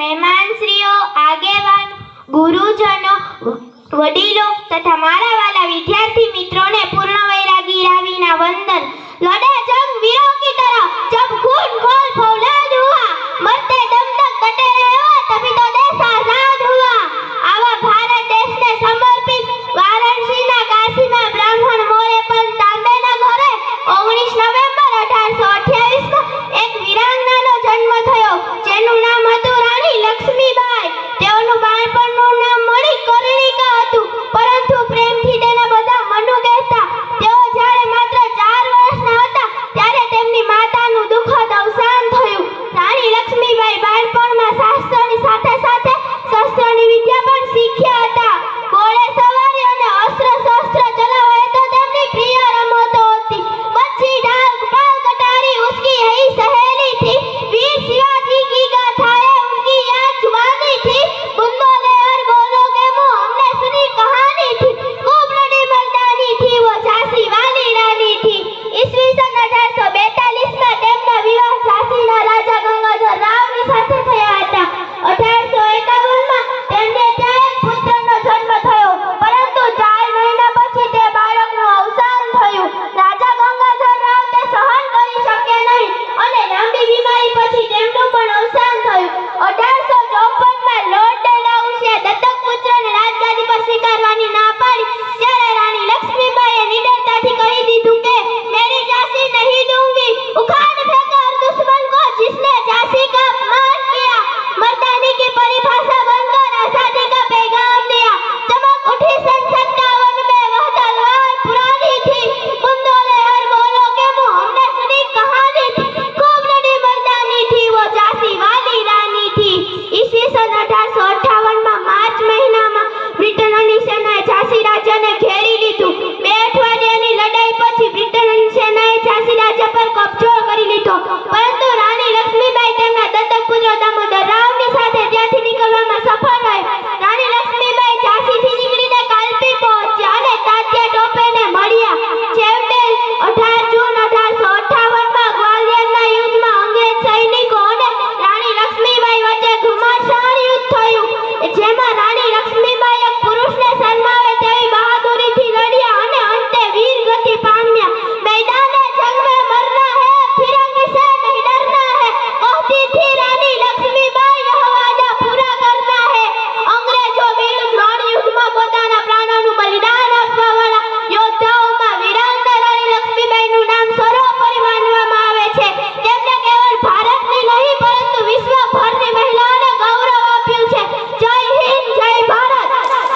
મહેમાનશ્રીઓ, આગેવાન, ગુરુજનો, વડીલો તથા મારા વાલા વિદ્યાર્થી મિત્રોને પૂર્ણ વૈરાગી રાવીના વંદન। लड़े जंग वीरों की तरह, जब खून खोल फौलाद हुआ, मरते दम तक डटे रहे हो तभी तो देश आजाद हुआ। आवा भारत देश ने समर्पित वाराणसी ना काशी में ब्राह्मण मोरे पर तांबे ना घरे 19 नवेम्बर 1828 માં એક વીરાંગનાનો જન્મ થયો, જેનું નામ હતું રાણી લક્ષ્મીબાઈ। તેઓનું બાળપણનું નામ મણી કર્ણિકા હતું, પરંતુ પ્રેમથી તેને બધા મનુ કહેતા। તેઓ જ્યારે માત્ર 4 વર્ષના હતા ત્યારે તેમની માતાનું દુઃખદ અવસાન થયું। રાણી લક્ષ્મીબાઈ બાળપણમાં શાસ્ત્રની સાથે સાથે શસ્ત્રની વિદ્યા પણ શીખ્યા હતા। ઘોડે સવારી અને અસ્ત્ર શસ્ત્ર ચલાવવા એ તો તેમની પ્રિય રમતો હતી। બચ્ચી ડાલ પાલ કટારી उसकी यही सहेली थी, वीर शिवाजी की गाथाएं उनकी याद जुबानी थी। बूंदों ने और बोलों के मुंह हमने सुनी कहानी थी, खूब बड़ी मर्दानी थी वो झांसी वाली रानी थी। ईस्वीसन 1842 में તેમના વિવાહ ઝાંસીના રાજા ગંગાધર રાવની સાથે થયા હતા। 1851 માં તેમને ત્યાં એક પુત્રનો જન્મ થયો, પરંતુ 4 મહિના પછી તે બાળકનું અવસાન થયું। રાજા ગંગાધર રાવ તે સહન કરી શકે નહીં અને લાંબી બીમારી પછી તેમનું પણ અવસાન થયું। 1854